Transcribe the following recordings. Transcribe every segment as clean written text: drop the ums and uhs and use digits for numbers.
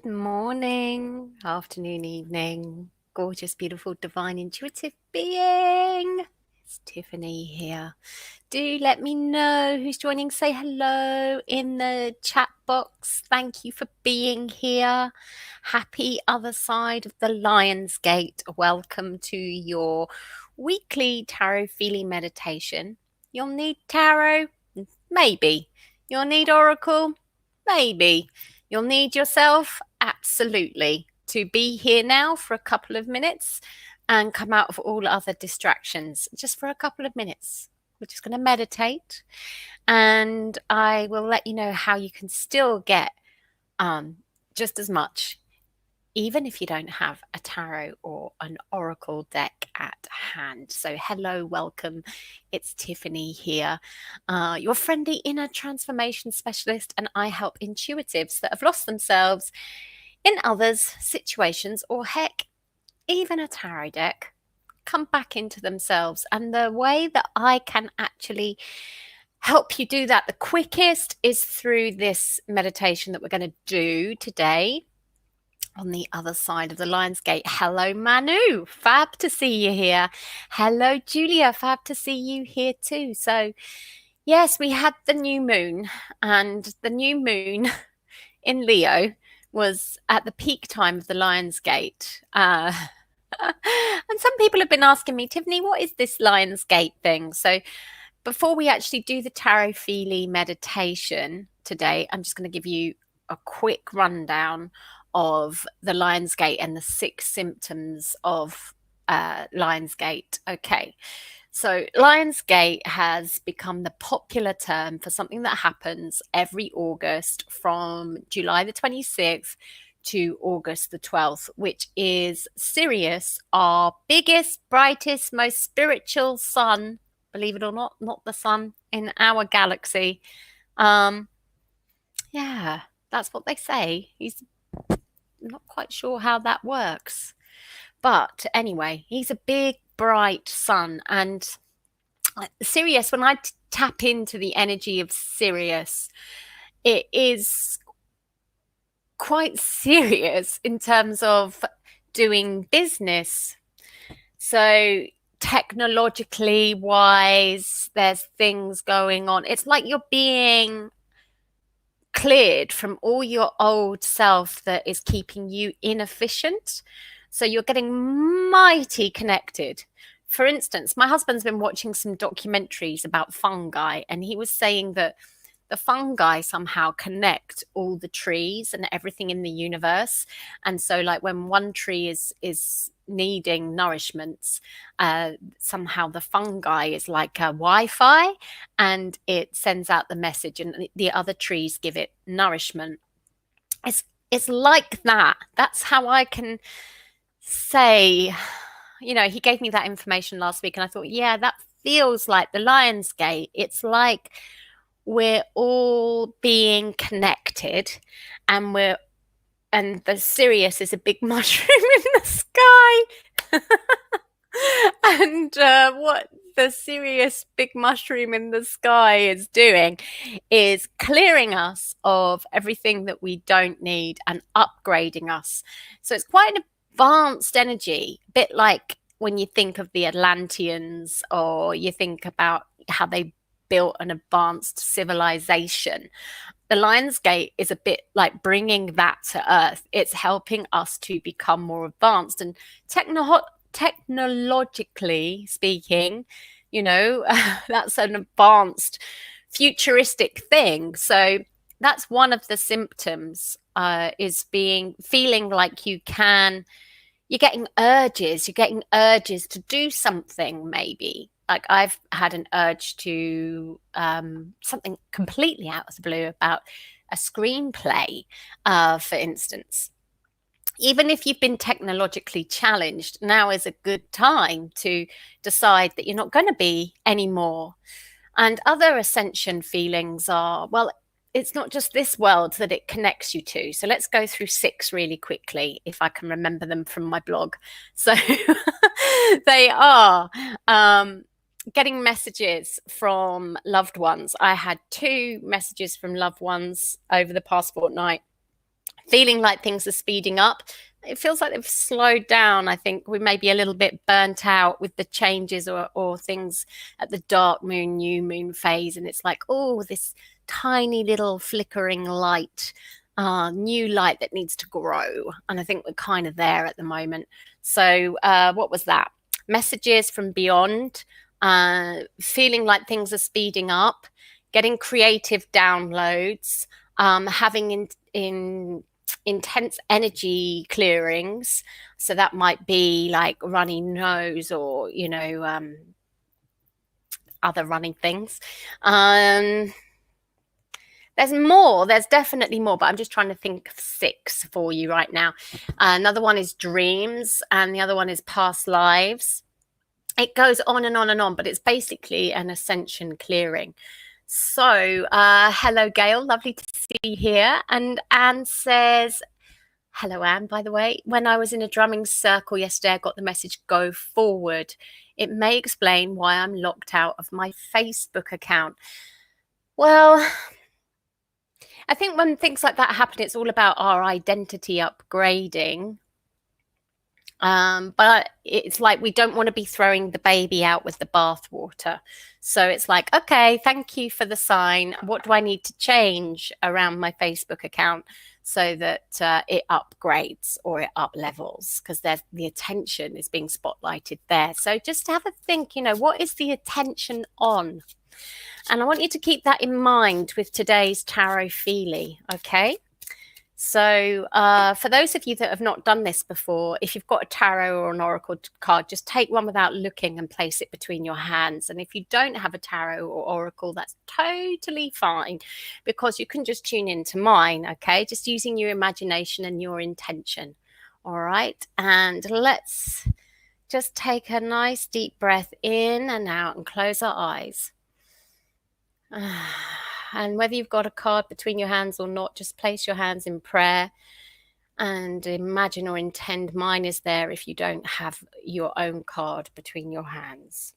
Good morning, afternoon, evening, gorgeous, beautiful, divine, intuitive being. It's Tiffany here. Do let me know who's joining. Say hello in the chat box. Thank you for being here. Happy other side of the Lionsgate. Welcome to your weekly tarot-feely meditation. You'll need tarot? Maybe. You'll need oracle? Maybe. You'll need yourself? Absolutely. To be here now for a couple of minutes and come out of all other distractions just for a couple of minutes. We're just going to meditate, and I will let you know how you can still get just as much, even if you don't have a tarot or an oracle deck at hand. So hello, welcome. It's Tiffany here, your friendly inner transformation specialist, and I help intuitives that have lost themselves in others' situations, or heck, even a tarot deck, come back into themselves. And the way that I can actually help you do that the quickest is through this meditation that we're going to do today on the other side of the Lionsgate. Hello, Manu. Fab to see you here. Hello, Julia. Fab to see you here too. So, yes, we had the new moon, and the new moon in Leo was at the peak time of the Lionsgate. And some people have been asking me, Tiffany, what is this Lionsgate thing? So, before we actually do the tarot-feely meditation today, I'm just going to give you a quick rundown of the Lionsgate and the 6 symptoms of Lionsgate. Okay, so Lionsgate has become the popular term for something that happens every August from July the 26th to August the 12th, which is Sirius, our biggest, brightest, most spiritual sun, believe it or not the sun in our galaxy. Yeah, that's what they say. He's not quite sure how that works. But anyway, he's a big, bright sun. And Sirius, when I tap into the energy of Sirius, it is quite serious in terms of doing business. So technologically wise, there's things going on. It's like you're being cleared from all your old self that is keeping you inefficient. So you're getting mighty connected. For instance, my husband's been watching some documentaries about fungi, and he was saying that the fungi somehow connect all the trees and everything in the universe. And so, like, when one tree is needing nourishments, somehow the fungi is like a Wi-Fi, and it sends out the message, and the other trees give it nourishment. It's like that. That's how I can say, he gave me that information last week, and I thought, yeah, that feels like the Lionsgate. It's like we're all being connected, and the Sirius is a big mushroom in the sky. And what the Sirius big mushroom in the sky is doing is clearing us of everything that we don't need and upgrading us. So it's quite an advanced energy, a bit like when you think of the Atlanteans, or you think about how they built an advanced civilization. The Lionsgate is a bit like bringing that to Earth. It's helping us to become more advanced and technologically speaking, that's an advanced futuristic thing. So that's one of the symptoms, is feeling like you're getting urges to do something. Maybe like I've had an urge to something completely out of the blue about a screenplay, for instance. Even if you've been technologically challenged, now is a good time to decide that you're not going to be anymore. And other ascension feelings are, well, it's not just this world that it connects you to. So let's go through 6 really quickly, if I can remember them from my blog. So they are getting messages from loved ones. I had 2 messages from loved ones over the past fortnight. Feeling like things are speeding up. It feels like they've slowed down. I think we may be a little bit burnt out with the changes or things at the dark moon, new moon phase. And it's like, oh, this tiny little flickering light, new light that needs to grow. And I think we're kind of there at the moment. So what was that? Messages from beyond, feeling like things are speeding up, getting creative downloads, having in intense energy clearings. So that might be like runny nose or, other running things. There's more. There's definitely more, but I'm just trying to think of 6 for you right now. Another one is dreams, and the other one is past lives. It goes on and on and on, but it's basically an ascension clearing. So, hello, Gail. Lovely to see you here. And Anne says, hello, Anne, by the way. When I was in a drumming circle yesterday, I got the message, go forward. It may explain why I'm locked out of my Facebook account. Well, I think when things like that happen, it's all about our identity upgrading. But it's like we don't want to be throwing the baby out with the bathwater. So it's like, okay, thank you for the sign. What do I need to change around my Facebook account so that it upgrades or it up levels? Because the attention is being spotlighted there. So just have a think, what is the attention on? And I want you to keep that in mind with today's tarotfeely, okay? So for those of you that have not done this before, if you've got a tarot or an oracle card, just take one without looking and place it between your hands. And if you don't have a tarot or oracle, that's totally fine, because you can just tune into mine, okay? Just using your imagination and your intention, all right? And let's just take a nice deep breath in and out and close our eyes. And whether you've got a card between your hands or not, just place your hands in prayer and imagine or intend mine is there if you don't have your own card between your hands.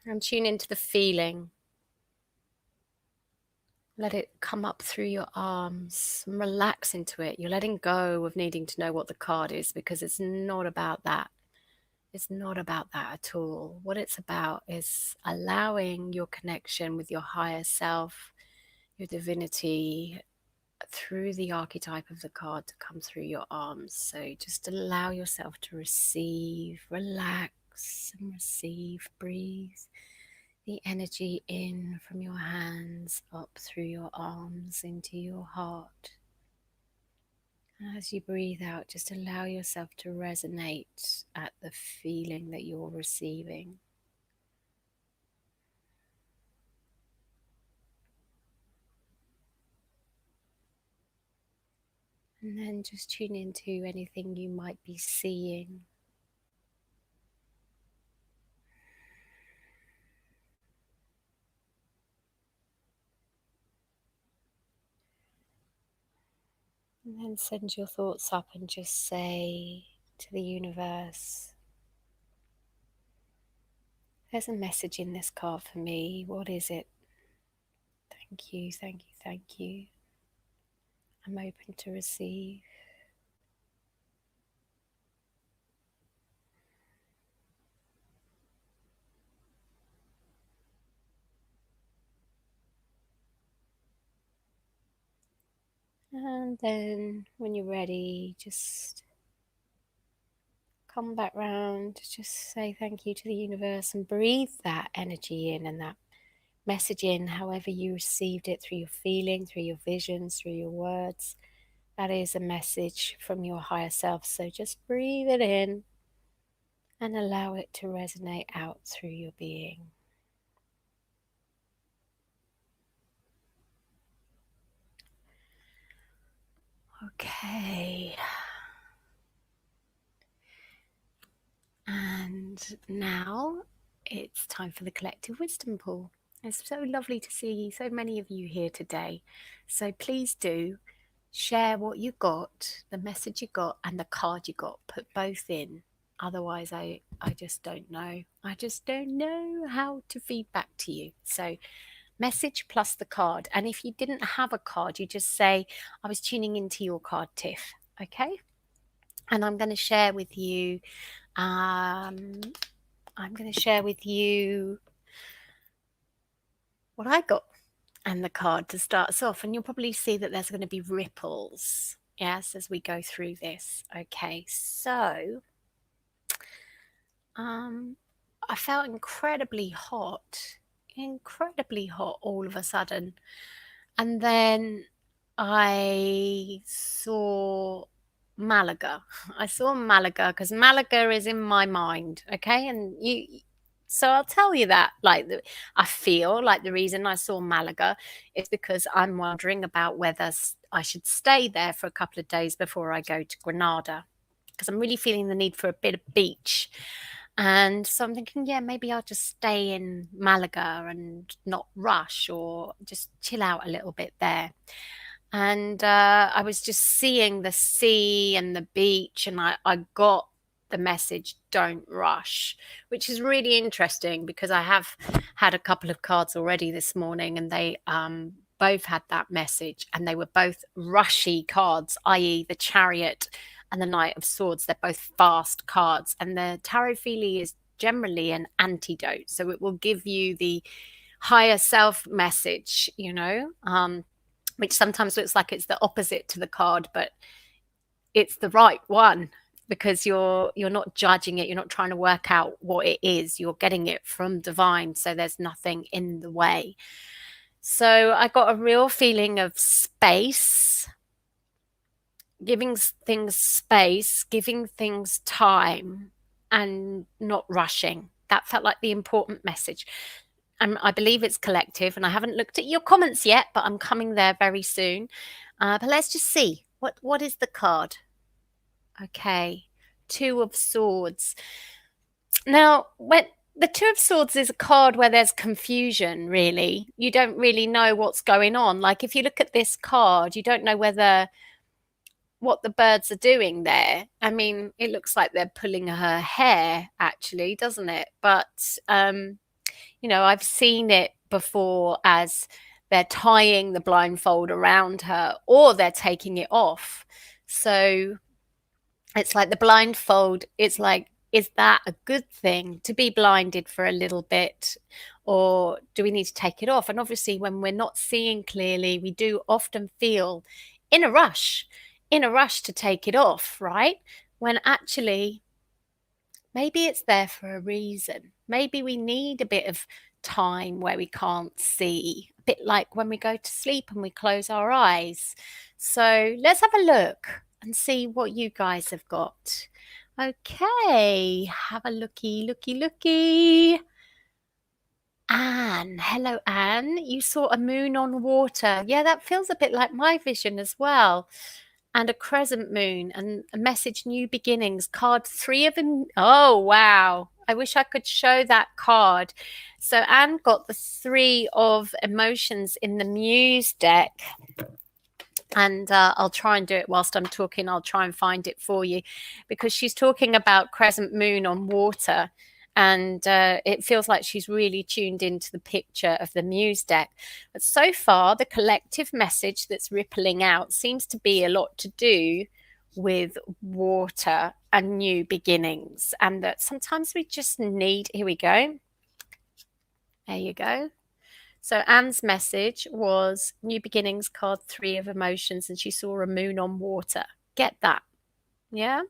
And tune into the feeling. Let it come up through your arms and relax into it. You're letting go of needing to know what the card is, because it's not about that. It's not about that at all. What it's about is allowing your connection with your higher self, your divinity, through the archetype of the card to come through your arms. So just allow yourself to receive, relax and receive, breathe the energy in from your hands up through your arms into your heart. As you breathe out, just allow yourself to resonate at the feeling that you're receiving. And then just tune into anything you might be seeing. And then send your thoughts up and just say to the universe, there's a message in this card for me. What is it? Thank you, thank you, thank you. I'm open to receive. And then when you're ready, just come back round, just say thank you to the universe and breathe that energy in and that message in, however you received it, through your feeling, through your visions, through your words. That is a message from your higher self. So just breathe it in and allow it to resonate out through your being. Okay. And now it's time for the collective wisdom pool. It's so lovely to see so many of you here today. So please do share what you got, the message you got, and the card you got. Put both in. Otherwise, I just don't know. I just don't know how to feed back to you. So message plus the card. And if you didn't have a card, you just say, I was tuning into your card, Tiff. Okay. And I'm going to share with you, what I got and the card to start us off. And you'll probably see that there's going to be ripples, yes, as we go through this. Okay, so I felt incredibly hot all of a sudden. And then I saw Malaga. I saw Malaga because Malaga is in my mind, okay? So I'll tell you that. I feel like the reason I saw Malaga is because I'm wondering about whether I should stay there for a couple of days before I go to Granada, because I'm really feeling the need for a bit of beach. And so I'm thinking, yeah, maybe I'll just stay in Malaga and not rush, or just chill out a little bit there. And I was just seeing the sea and the beach, and I got the message, don't rush, which is really interesting because I have had a couple of cards already this morning, and they both had that message, and they were both rushy cards, i.e. the Chariot and the Knight of Swords. They're both fast cards, and the tarotfeely is generally an antidote, so it will give you the higher self message, which sometimes looks like it's the opposite to the card, but it's the right one, because you're not judging it, you're not trying to work out what it is, you're getting it from divine, so there's nothing in the way. So I got a real feeling of space, giving things space, giving things time, and not rushing. That felt like the important message. I believe it's collective, and I haven't looked at your comments yet, but I'm coming there very soon. But let's just see. What is the card? Okay, Two of Swords. Now, when the Two of Swords is a card where there's confusion, really. You don't really know what's going on. Like, if you look at this card, you don't know what the birds are doing there. I mean, it looks like they're pulling her hair, actually, doesn't it? But I've seen it before as they're tying the blindfold around her, or they're taking it off. So it's like the blindfold, it's like, is that a good thing to be blinded for a little bit, or do we need to take it off? And obviously, when we're not seeing clearly, we do often feel in a rush to take it off, right? When actually, maybe it's there for a reason. Maybe we need a bit of time where we can't see, a bit like when we go to sleep and we close our eyes. So let's have a look and see what you guys have got. Okay, have a looky. Anne, hello Anne. You saw a moon on water. Yeah, that feels a bit like my vision as well. And a crescent moon, and a message, new beginnings. Card 3 of them. Oh, wow. I wish I could show that card. So Anne got the 3 of emotions in the Muse deck. And I'll try and do it whilst I'm talking. I'll try and find it for you, because she's talking about crescent moon on water. And it feels like she's really tuned into the picture of the Muse deck. But so far, the collective message that's rippling out seems to be a lot to do with water and new beginnings. And that sometimes we just need, here we go. There you go. So Anne's message was new beginnings, card 3 of emotions, and she saw a moon on water. Get that? Yeah?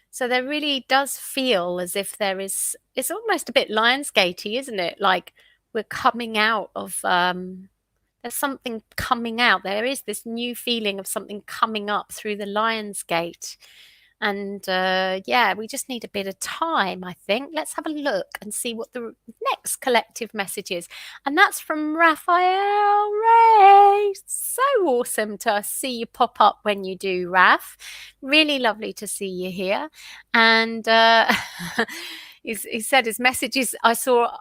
So there really does feel as if it's almost a bit Lionsgate-y, isn't it? Like we're coming out of, there's something coming out. There is this new feeling of something coming up through the Lionsgate. And we just need a bit of time, I think. Let's have a look and see what the next collective message is. And that's from Raphael Ray. So awesome to see you pop up when you do, Raph. Really lovely to see you here. And he said his message is, I saw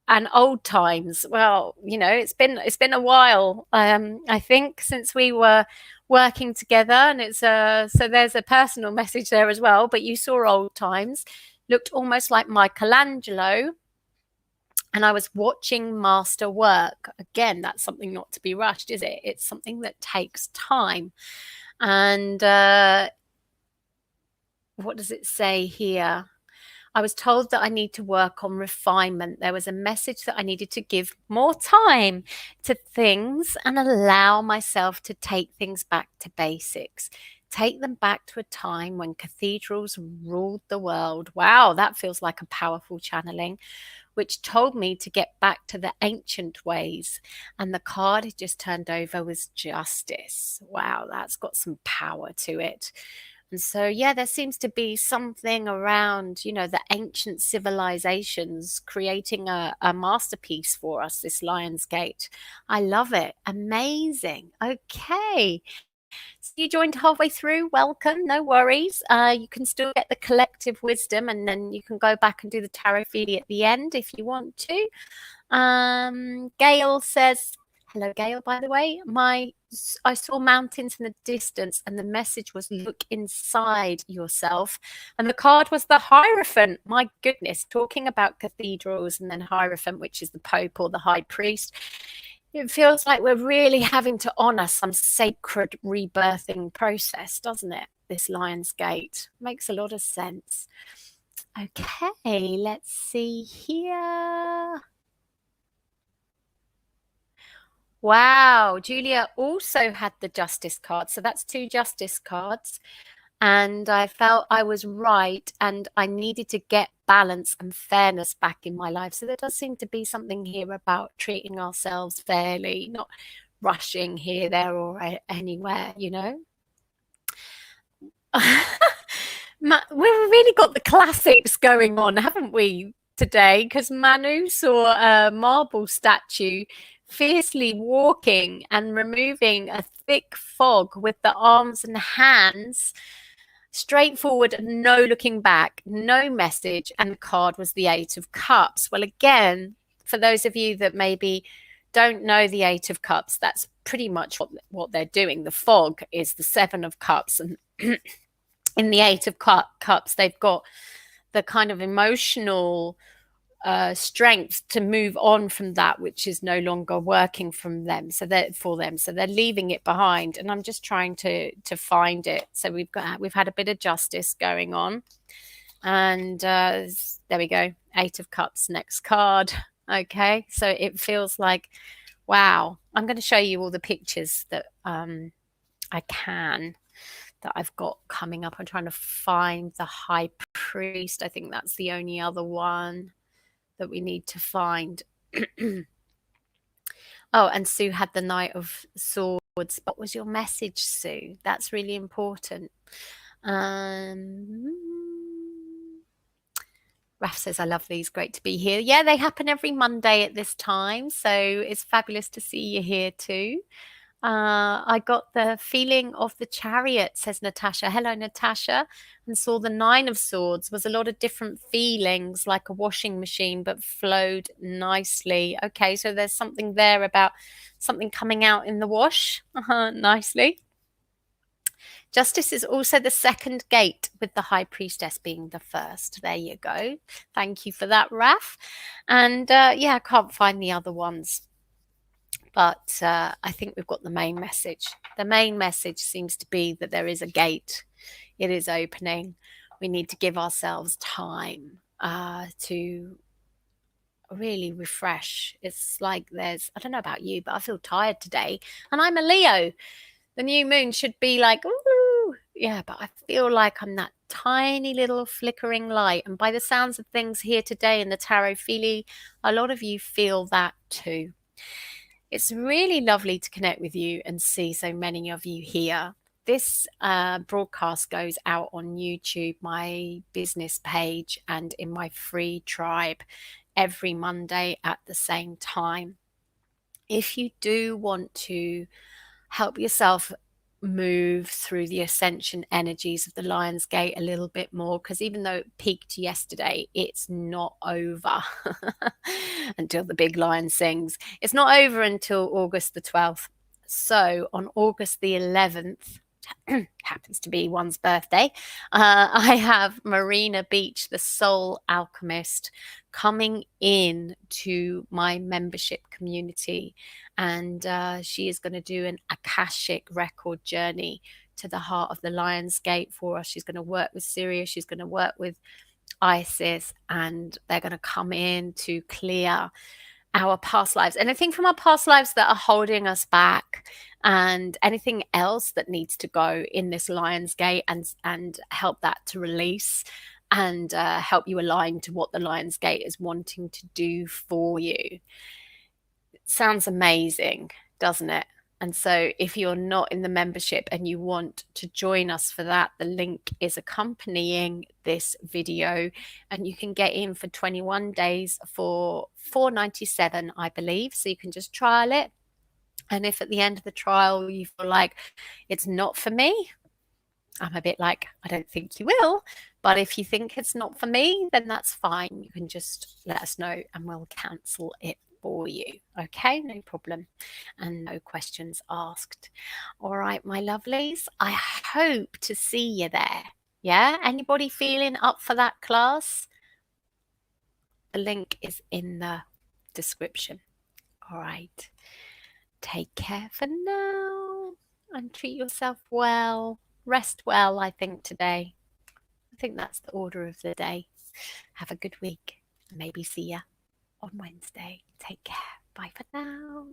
and old times. Well, it's been a while, I think, since we were working together, and it's so there's a personal message there as well. But you saw old times, looked almost like Michelangelo, and I was watching master work. Again, that's something not to be rushed, is it? It's something that takes time. And what does it say here? I was told that I need to work on refinement. There was a message that I needed to give more time to things and allow myself to take things back to basics. Take them back to a time when cathedrals ruled the world. Wow, that feels like a powerful channeling, which told me to get back to the ancient ways. And the card it just turned over was justice. Wow, that's got some power to it. And so, yeah, there seems to be something around, the ancient civilizations creating a masterpiece for us, this Lionsgate. I love it. Amazing. Okay. So you joined halfway through. Welcome. No worries. You can still get the collective wisdom, and then you can go back and do the tarotfeely at the end if you want to. Gail says, hello, Gail, by the way. I saw mountains in the distance, and the message was look inside yourself. And the card was the Hierophant. My goodness, talking about cathedrals and then Hierophant, which is the Pope or the High Priest. It feels like we're really having to honor some sacred rebirthing process, doesn't it? This Lionsgate makes a lot of sense. Okay, let's see here. Wow, Julia also had the Justice card. So that's 2 Justice cards. And I felt I was right, and I needed to get balance and fairness back in my life. So there does seem to be something here about treating ourselves fairly, not rushing here, there, or anywhere, We've really got the classics going on, haven't we, today? Because Manu saw a marble statue fiercely walking and removing a thick fog with the arms and hands, straightforward, no looking back, no message, and the card was the 8 of Cups. Well, again, for those of you that maybe don't know the 8 of Cups, that's pretty much what they're doing. The fog is the 7 of Cups, and in the 8 of Cups, they've got the kind of emotional strength to move on from that which is no longer working from them. So they're leaving it behind. And I'm just trying to find it. So we've had a bit of justice going on, and there we go. 8 of Cups, next card. Okay, so it feels like, wow. I'm going to show you all the pictures that I can. That I've got coming up. I'm trying to find the High Priest. I think that's the only other one that we need to find. Oh, and Sue had the Knight of Swords. What was your message, Sue? That's really important. Raf says, I love these. Great to be here. Yeah, they happen every Monday at this time. So it's fabulous to see you here too. I got the feeling of the Chariot, says Natasha. Hello, Natasha. And saw the 9 of Swords. Was a lot of different feelings, like a washing machine, but flowed nicely. Okay, so there's something there about something coming out in the wash nicely. Justice is also the 2nd gate, with the High Priestess being the 1st. There you go. Thank you for that, Raf. And yeah, I can't find the other ones. But I think we've got the main message. The main message seems to be that there is a gate. It is opening. We need to give ourselves time to really refresh. It's like I don't know about you, but I feel tired today. And I'm a Leo. The new moon should be like, ooh, yeah, but I feel like I'm that tiny little flickering light. And by the sounds of things here today in the tarotfeely, a lot of you feel that too. It's really lovely to connect with you and see so many of you here. This broadcast goes out on YouTube, my business page, and in my free tribe every Monday at the same time. If you do want to help yourself move through the ascension energies of the Lionsgate a little bit more, because even though it peaked yesterday, it's not over until the big lion sings. It's not over until August the 12th. So on August the 11th, happens to be one's birthday, I have Marina Beach, the soul alchemist, coming in to my membership community, and she is going to do an Akashic record journey to the heart of the Lionsgate for us. She's going to work with Sirius, she's going to work with Isis, and they're going to come in to clear our past lives, anything from our past lives that are holding us back, and anything else that needs to go in this Lionsgate, and help that to release, and help you align to what the Lionsgate is wanting to do for you. It sounds amazing, doesn't it? And so if you're not in the membership and you want to join us for that, the link is accompanying this video, and you can get in for 21 days for $4.97, I believe. So you can just trial it. And if at the end of the trial you feel like it's not for me, I'm a bit like, I don't think you will. But if you think it's not for me, then that's fine. You can just let us know and we'll cancel it for you. Okay, no problem. And no questions asked. All right, my lovelies, I hope to see you there. Yeah, anybody feeling up for that class? The link is in the description. All right, take care for now and treat yourself well. Rest well, I think, today. I think that's the order of the day. Have a good week. Maybe see ya on Wednesday. Take care. Bye for now.